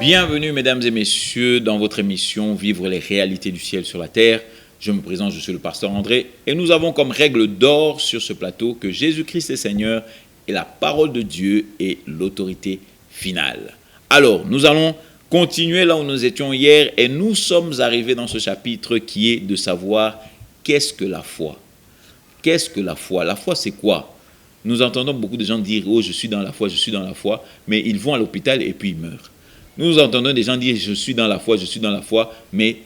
Bienvenue mesdames et messieurs dans votre émission Vivre les réalités du ciel sur la terre. Je me présente, je suis le pasteur André et nous avons comme règle d'or sur ce plateau que Jésus-Christ est Seigneur et la parole de Dieu est l'autorité finale. Alors, nous allons continuer là où nous étions hier et nous sommes arrivés dans ce chapitre qui est de savoir qu'est-ce que la foi. Qu'est-ce que la foi? La foi, c'est quoi? Nous entendons beaucoup de gens dire « Oh, je suis dans la foi, mais ils vont à l'hôpital et puis ils meurent. Nous entendons des gens dire « Je suis dans la foi », mais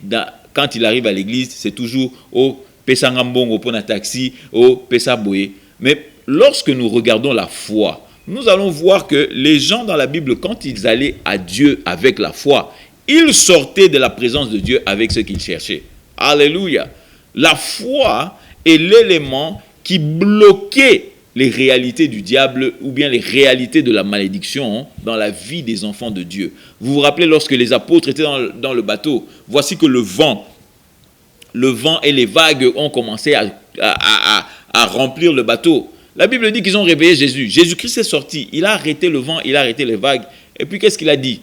quand il arrive à l'église, c'est toujours « Oh, pesa ngambongo pona taxi, oh, pesa boye ». Mais lorsque nous regardons la foi, nous allons voir que les gens dans la Bible, quand ils allaient à Dieu avec la foi, ils sortaient de la présence de Dieu avec ce qu'ils cherchaient. Alléluia. La foi est l'élément qui bloquait les réalités du diable ou bien les réalités de la malédiction dans la vie des enfants de Dieu. Vous vous rappelez lorsque les apôtres étaient dans le bateau, voici que le vent et les vagues ont commencé à remplir le bateau. La Bible dit qu'ils ont réveillé Jésus. Jésus-Christ est sorti, il a arrêté le vent, il a arrêté les vagues. Et puis qu'est-ce qu'il a dit?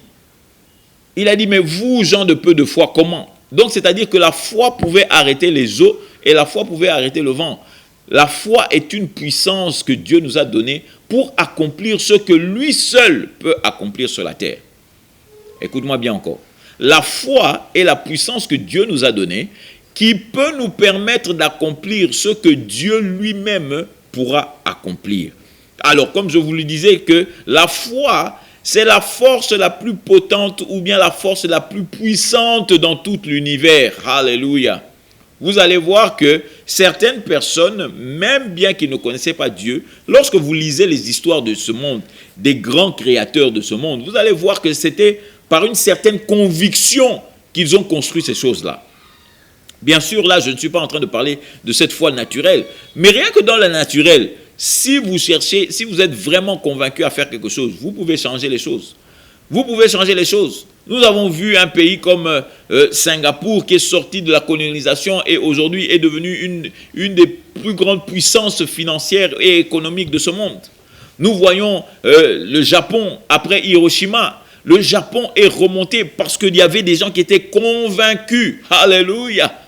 Il a dit, mais vous, gens de peu de foi, comment? Donc c'est-à-dire que la foi pouvait arrêter les eaux et la foi pouvait arrêter le vent. La foi est une puissance que Dieu nous a donnée pour accomplir ce que lui seul peut accomplir sur la terre. Écoute-moi bien encore. La foi est la puissance que Dieu nous a donnée qui peut nous permettre d'accomplir ce que Dieu lui-même pourra accomplir. Alors, comme je vous le disais, que la foi, c'est la force la plus potente ou bien la force la plus puissante dans tout l'univers. Alléluia. Vous allez voir que certaines personnes, même bien qu'ils ne connaissaient pas Dieu, lorsque vous lisez les histoires de ce monde, des grands créateurs de ce monde, vous allez voir que c'était par une certaine conviction qu'ils ont construit ces choses-là. Bien sûr, là, je ne suis pas en train de parler de cette foi naturelle, mais rien que dans la naturelle, si vous êtes vraiment convaincu à faire quelque chose, vous pouvez changer les choses. Vous pouvez changer les choses. Nous avons vu un pays comme Singapour qui est sorti de la colonisation et aujourd'hui est devenu une des plus grandes puissances financières et économiques de ce monde. Nous voyons le Japon après Hiroshima. Le Japon est remonté parce qu'il y avait des gens qui étaient convaincus. Alléluia.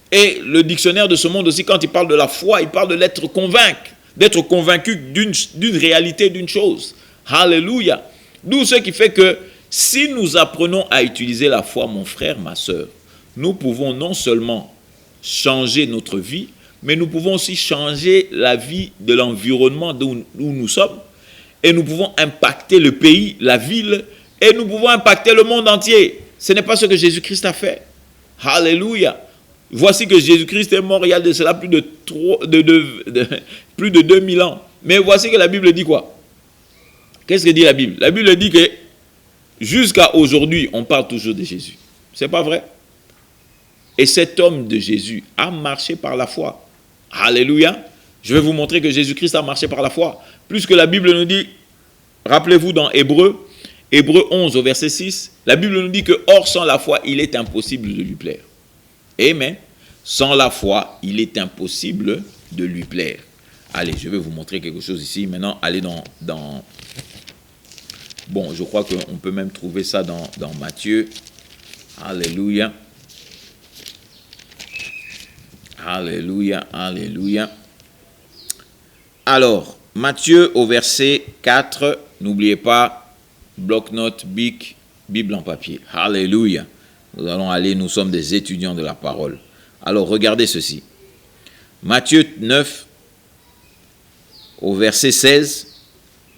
Et le dictionnaire de ce monde aussi, quand il parle de la foi, il parle de l'être convaincu d'une réalité, d'une chose. Alléluia. D'où ce qui fait que si nous apprenons à utiliser la foi, mon frère, ma soeur, nous pouvons non seulement changer notre vie, mais nous pouvons aussi changer la vie de l'environnement où nous sommes, et nous pouvons impacter le pays, la ville, et nous pouvons impacter le monde entier. Ce n'est pas ce que Jésus-Christ a fait. Alléluia. Voici que Jésus-Christ est mort il y a de cela plus de 2000 ans. Mais voici que la Bible dit quoi? Qu'est-ce que dit la Bible? La Bible dit que jusqu'à aujourd'hui, on parle toujours de Jésus. C'est pas vrai? Et cet homme de Jésus a marché par la foi. Alléluia. Je vais vous montrer que Jésus-Christ a marché par la foi. Plus que la Bible nous dit, rappelez-vous dans Hébreu 11 au verset 6, la Bible nous dit que or sans la foi, il est impossible de lui plaire. Amen. Sans la foi, il est impossible de lui plaire. Allez, je vais vous montrer quelque chose ici. Maintenant, allez dans... Bon, je crois qu'on peut même trouver ça dans Matthieu. Alléluia. Alléluia, alléluia. Alors, Matthieu au verset 4, n'oubliez pas, bloc-notes, bic, Bible en papier. Alléluia. Nous allons aller, nous sommes des étudiants de la parole. Alors, regardez ceci. Matthieu 9, au verset 16,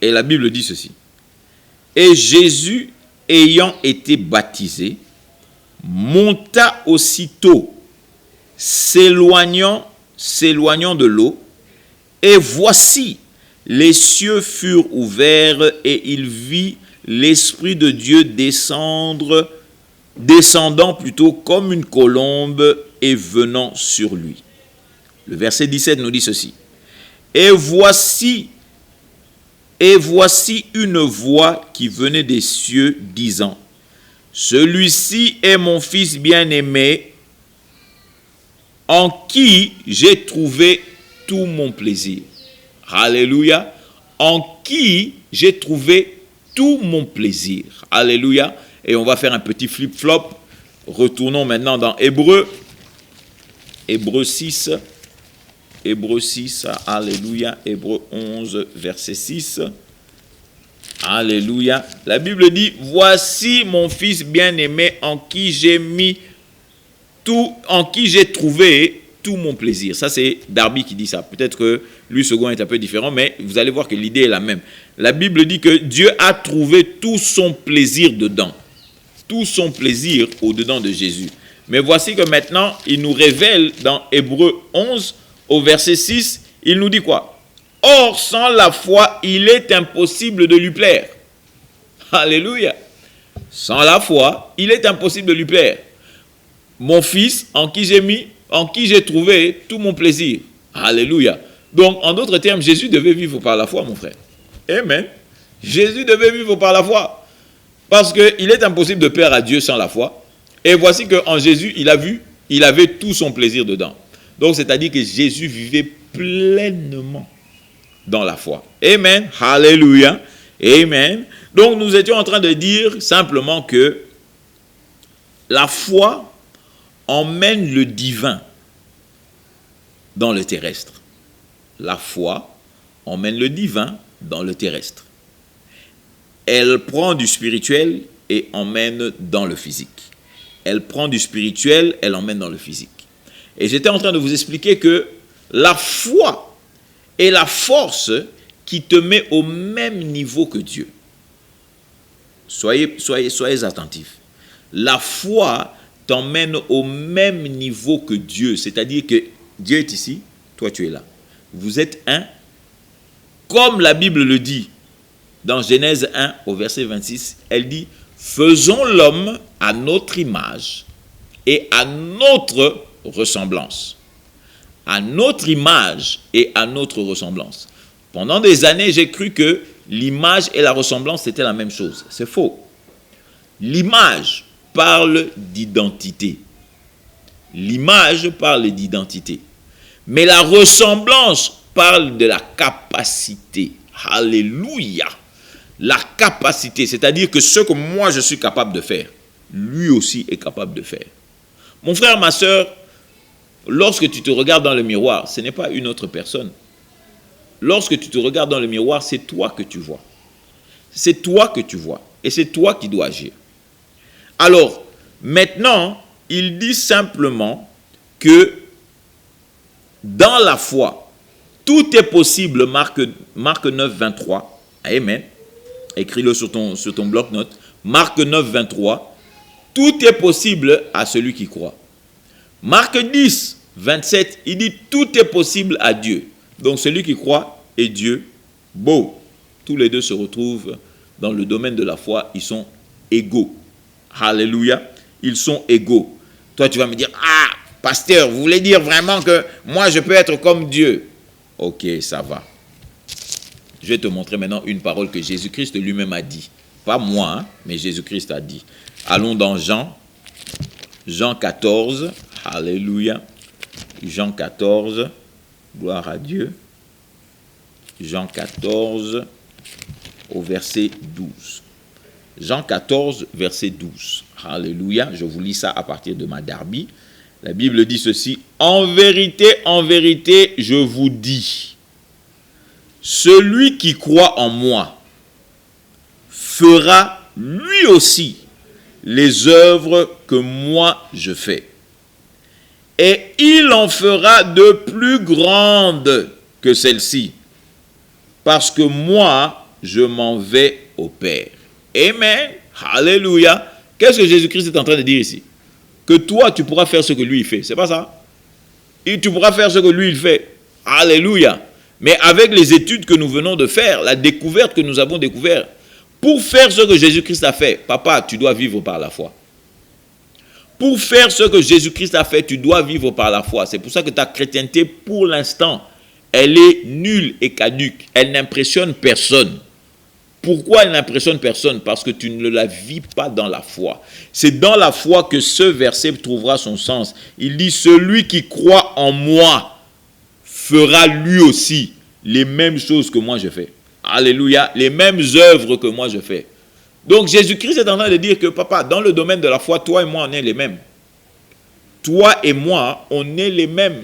et la Bible dit ceci. Et Jésus, ayant été baptisé, monta aussitôt, s'éloignant de l'eau, et voici, les cieux furent ouverts, et il vit l'Esprit de Dieu descendant comme une colombe et venant sur lui. Le verset 17 nous dit ceci. Et voici une voix qui venait des cieux disant, celui-ci est mon fils bien-aimé, en qui j'ai trouvé tout mon plaisir. Alléluia. En qui j'ai trouvé tout mon plaisir. Alléluia. Et on va faire un petit flip-flop. Retournons maintenant dans Hébreu. Hébreu 6. Hébreu 6, alléluia. Hébreu 11, verset 6. Alléluia. La Bible dit, voici mon fils bien-aimé en qui j'ai trouvé tout mon plaisir. Ça, c'est Darby qui dit ça. Peut-être que lui, second est un peu différent, mais vous allez voir que l'idée est la même. La Bible dit que Dieu a trouvé tout son plaisir dedans. Tout son plaisir au-dedans de Jésus. Mais voici que maintenant, il nous révèle dans Hébreu 11, au verset 6, il nous dit quoi? Or, sans la foi, il est impossible de lui plaire. Alléluia. Sans la foi, il est impossible de lui plaire. Mon fils, en qui j'ai trouvé tout mon plaisir. Alléluia. Donc, en d'autres termes, Jésus devait vivre par la foi, mon frère. Amen. Jésus devait vivre par la foi. Parce qu'il est impossible de plaire à Dieu sans la foi. Et voici qu'en Jésus, il avait tout son plaisir dedans. Donc, c'est-à-dire que Jésus vivait pleinement dans la foi. Amen. Alléluia. Amen. Donc, nous étions en train de dire simplement que la foi emmène le divin dans le terrestre. La foi emmène le divin dans le terrestre. Elle prend du spirituel et emmène dans le physique. Elle prend du spirituel, elle emmène dans le physique. Et j'étais en train de vous expliquer que la foi est la force qui te met au même niveau que Dieu. Soyez attentifs. La foi t'emmène au même niveau que Dieu. C'est-à-dire que Dieu est ici, toi tu es là. Vous êtes un, comme la Bible le dit dans Genèse 1 au verset 26, elle dit « Faisons l'homme à notre image et à notre ressemblance. » À notre image et à notre ressemblance. Pendant des années, j'ai cru que l'image et la ressemblance, c'était la même chose. C'est faux. L'image parle d'identité. L'image parle d'identité. Mais la ressemblance parle de la capacité. Alléluia. La capacité, c'est-à-dire que ce que moi je suis capable de faire, lui aussi est capable de faire. Mon frère, ma soeur, lorsque tu te regardes dans le miroir, ce n'est pas une autre personne. Lorsque tu te regardes dans le miroir, c'est toi que tu vois. C'est toi que tu vois. Et c'est toi qui dois agir. Alors, maintenant, il dit simplement que dans la foi, tout est possible. Marc 9, 23. Amen. Écris-le sur ton bloc-notes. Marc 9, 23. Tout est possible à celui qui croit. Marc 10, 27, il dit tout est possible à Dieu. Donc celui qui croit et Dieu, beau. Tous les deux se retrouvent dans le domaine de la foi, ils sont égaux. Alléluia, ils sont égaux. Toi tu vas me dire, ah, pasteur, vous voulez dire vraiment que moi je peux être comme Dieu? Ok, ça va. Je vais te montrer maintenant une parole que Jésus-Christ lui-même a dit. Pas moi, hein, mais Jésus-Christ a dit. Allons dans Jean 14, alléluia. Jean 14, gloire à Dieu. Jean 14, au verset 12. Jean 14, verset 12. Alléluia. Je vous lis ça à partir de ma Darby. La Bible dit ceci. En vérité, je vous dis, celui qui croit en moi fera lui aussi les œuvres que moi je fais. Et il en fera de plus grandes que celles-ci, parce que moi, je m'en vais au Père. Amen. Alléluia. Qu'est-ce que Jésus-Christ est en train de dire ici? Que toi, tu pourras faire ce que lui, il fait. C'est pas ça? Et tu pourras faire ce que lui, il fait. Alléluia. Mais avec les études que nous venons de faire, la découverte que nous avons découverte, pour faire ce que Jésus-Christ a fait, papa, tu dois vivre par la foi. Pour faire ce que Jésus-Christ a fait, tu dois vivre par la foi. C'est pour ça que ta chrétienté, pour l'instant, elle est nulle et caduque. Elle n'impressionne personne. Pourquoi elle n'impressionne personne? Parce que tu ne la vis pas dans la foi. C'est dans la foi que ce verset trouvera son sens. Il dit, celui qui croit en moi fera lui aussi les mêmes choses que moi je fais. Alléluia. Les mêmes œuvres que moi je fais. Donc Jésus-Christ est en train de dire que, papa, dans le domaine de la foi, toi et moi, on est les mêmes. Toi et moi, on est les mêmes.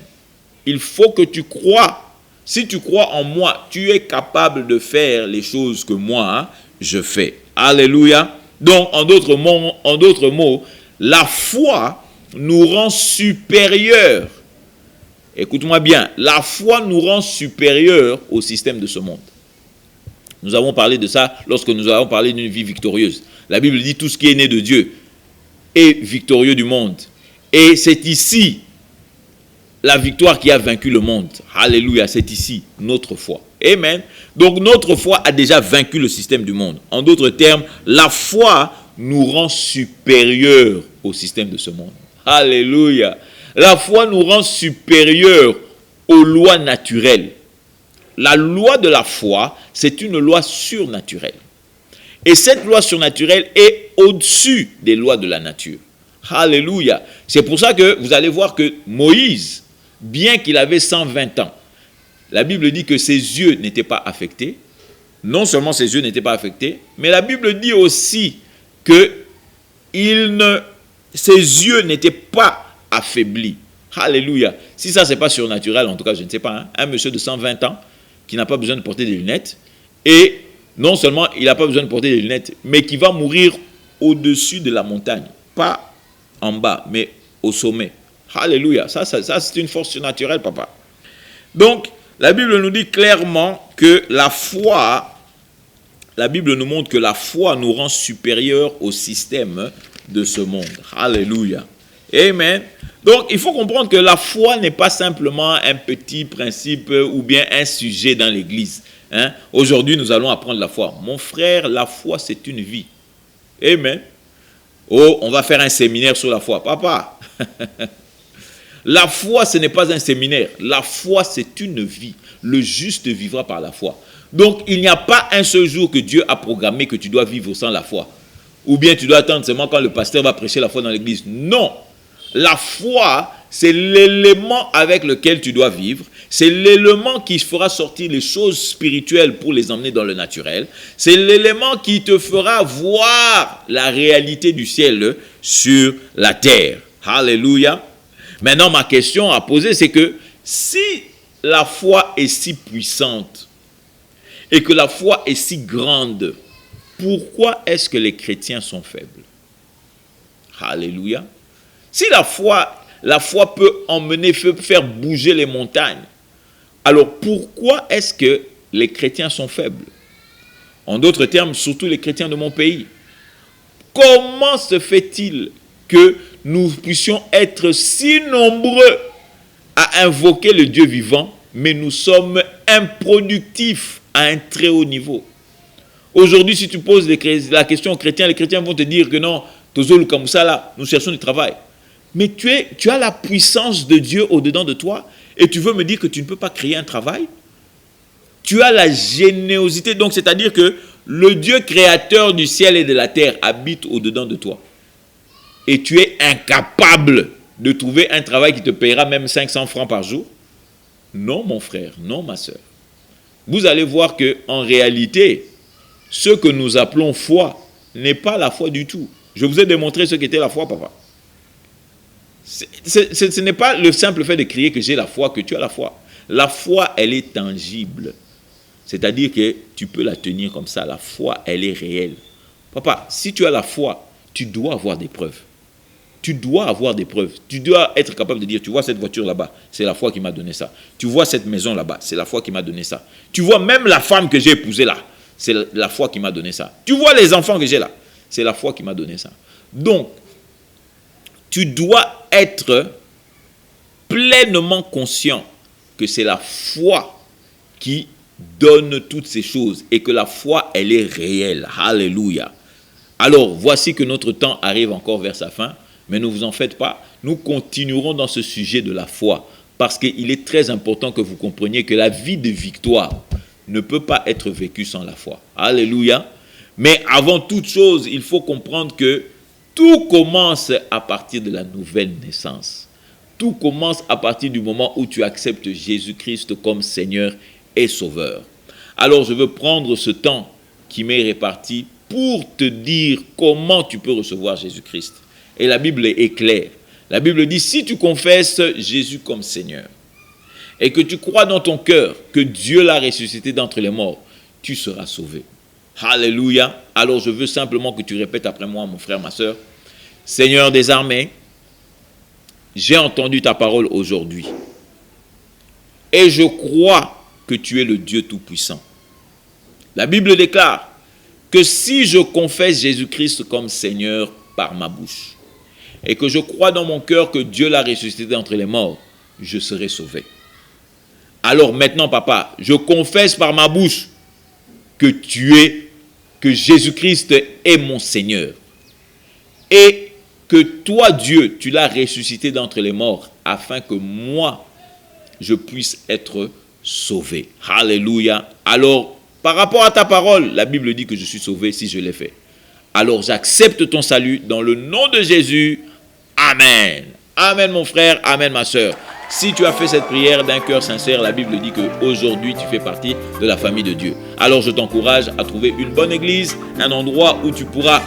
Il faut que tu crois. Si tu crois en moi, tu es capable de faire les choses que moi, je fais. Alléluia. Donc, en d'autres mots, la foi nous rend supérieurs. Écoute-moi bien, la foi nous rend supérieurs au système de ce monde. Nous avons parlé de ça lorsque nous avons parlé d'une vie victorieuse. La Bible dit tout ce qui est né de Dieu est victorieux du monde. Et c'est ici la victoire qui a vaincu le monde. Alléluia, c'est ici notre foi. Amen. Donc notre foi a déjà vaincu le système du monde. En d'autres termes, la foi nous rend supérieurs au système de ce monde. Alléluia. La foi nous rend supérieurs aux lois naturelles. La loi de la foi, c'est une loi surnaturelle. Et cette loi surnaturelle est au-dessus des lois de la nature. Alléluia. C'est pour ça que vous allez voir que Moïse, bien qu'il avait 120 ans, la Bible dit que ses yeux n'étaient pas affectés. Non seulement ses yeux n'étaient pas affectés, mais la Bible dit aussi que ses yeux n'étaient pas affaiblis. Alléluia. Si ça, ce n'est pas surnaturel, en tout cas, je ne sais pas. Un monsieur de 120 ans qui n'a pas besoin de porter des lunettes, et non seulement il n'a pas besoin de porter des lunettes, mais qui va mourir au-dessus de la montagne. Pas en bas, mais au sommet. Alléluia. Ça c'est une force surnaturelle, papa. Donc, la Bible nous dit clairement que la Bible nous montre que la foi nous rend supérieurs au système de ce monde. Alléluia. Amen. Donc, il faut comprendre que la foi n'est pas simplement un petit principe ou bien un sujet dans l'église. Aujourd'hui, nous allons apprendre la foi. Mon frère, la foi, c'est une vie. Amen. Oh, on va faire un séminaire sur la foi. Papa, la foi, ce n'est pas un séminaire. La foi, c'est une vie. Le juste vivra par la foi. Donc, il n'y a pas un seul jour que Dieu a programmé que tu dois vivre sans la foi. Ou bien tu dois attendre seulement quand le pasteur va prêcher la foi dans l'église. Non. La foi, c'est l'élément avec lequel tu dois vivre. C'est l'élément qui fera sortir les choses spirituelles pour les emmener dans le naturel. C'est l'élément qui te fera voir la réalité du ciel sur la terre. Alléluia. Maintenant, ma question à poser, c'est que si la foi est si puissante et que la foi est si grande, pourquoi est-ce que les chrétiens sont faibles? Alléluia. Si la foi peut emmener, faire bouger les montagnes, alors pourquoi est-ce que les chrétiens sont faibles? En d'autres termes, surtout les chrétiens de mon pays. Comment se fait-il que nous puissions être si nombreux à invoquer le Dieu vivant, mais nous sommes improductifs à un très haut niveau? Aujourd'hui, si tu poses la question aux chrétiens, les chrétiens vont te dire que non, Tozolu Kamoussala, nous cherchons du travail. Mais tu as la puissance de Dieu au-dedans de toi et tu veux me dire que tu ne peux pas créer un travail? Tu as la générosité, donc c'est-à-dire que le Dieu créateur du ciel et de la terre habite au-dedans de toi. Et tu es incapable de trouver un travail qui te paiera même 500 francs par jour? Non, mon frère, non, ma soeur. Vous allez voir qu'en réalité, ce que nous appelons foi n'est pas la foi du tout. Je vous ai démontré ce qu'était la foi, papa. Ce n'est pas le simple fait de crier que j'ai la foi, que tu as la foi. La foi, elle est tangible. C'est-à-dire que tu peux la tenir comme ça. La foi, elle est réelle. Papa, si tu as la foi, tu dois avoir des preuves. Tu dois avoir des preuves. Tu dois être capable de dire, tu vois cette voiture là-bas, c'est la foi qui m'a donné ça. Tu vois cette maison là-bas, c'est la foi qui m'a donné ça. Tu vois même la femme que j'ai épousée là, c'est la foi qui m'a donné ça. Tu vois les enfants que j'ai là, c'est la foi qui m'a donné ça. Donc, tu dois être pleinement conscient que c'est la foi qui donne toutes ces choses et que la foi, elle est réelle. Alléluia. Alors, voici que notre temps arrive encore vers sa fin, mais ne vous en faites pas. Nous continuerons dans ce sujet de la foi parce qu'il est très important que vous compreniez que la vie de victoire ne peut pas être vécue sans la foi. Alléluia. Mais avant toute chose, il faut comprendre que tout commence à partir de la nouvelle naissance. Tout commence à partir du moment où tu acceptes Jésus-Christ comme Seigneur et Sauveur. Alors je veux prendre ce temps qui m'est réparti pour te dire comment tu peux recevoir Jésus-Christ. Et la Bible est claire. La Bible dit, si tu confesses Jésus comme Seigneur et que tu crois dans ton cœur que Dieu l'a ressuscité d'entre les morts, tu seras sauvé. Alléluia. Alors je veux simplement que tu répètes après moi, mon frère, ma soeur. Seigneur des armées, j'ai entendu ta parole aujourd'hui. Et je crois que tu es le Dieu Tout-Puissant. La Bible déclare que si je confesse Jésus-Christ comme Seigneur par ma bouche et que je crois dans mon cœur que Dieu l'a ressuscité d'entre les morts, je serai sauvé. Alors maintenant, papa, je confesse par ma bouche que que Jésus-Christ est mon Seigneur. Et que toi, Dieu, tu l'as ressuscité d'entre les morts afin que moi, je puisse être sauvé. Alléluia. Alors, par rapport à ta parole, la Bible dit que je suis sauvé si je l'ai fait. Alors, j'accepte ton salut dans le nom de Jésus. Amen. Amen, mon frère. Amen, ma soeur. Si tu as fait cette prière d'un cœur sincère, la Bible dit qu'aujourd'hui, tu fais partie de la famille de Dieu. Alors, je t'encourage à trouver une bonne église, un endroit où tu pourras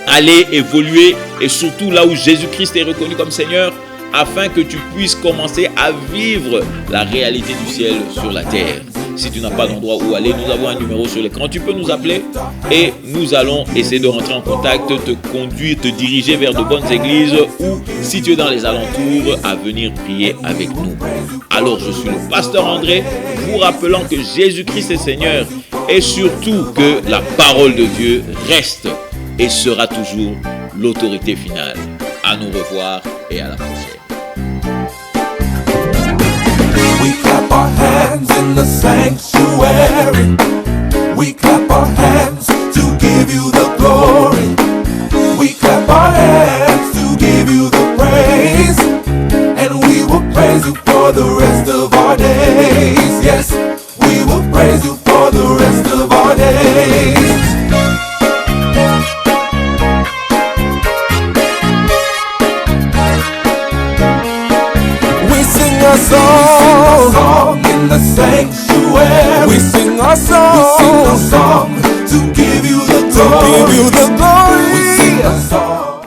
aller évoluer et surtout là où Jésus-Christ est reconnu comme Seigneur, afin que tu puisses commencer à vivre la réalité du ciel sur la terre. Si tu n'as pas d'endroit où aller, nous avons un numéro sur l'écran. Tu peux nous appeler et nous allons essayer de rentrer en contact, te conduire, te diriger vers de bonnes églises ou, si tu es dans les alentours, à venir prier avec nous. Alors, je suis le pasteur André, vous rappelant que Jésus-Christ est Seigneur et surtout que la parole de Dieu reste et sera toujours l'autorité finale. À nous revoir et à la prochaine. We clap our hands in the sanctuary. We clap our hands to give you the glory. We clap our hands to give you the praise. And we will praise you for the rest of our days. Yes, we will praise you for the rest of our days. A song in the sanctuary. We sing a song to give you the glory.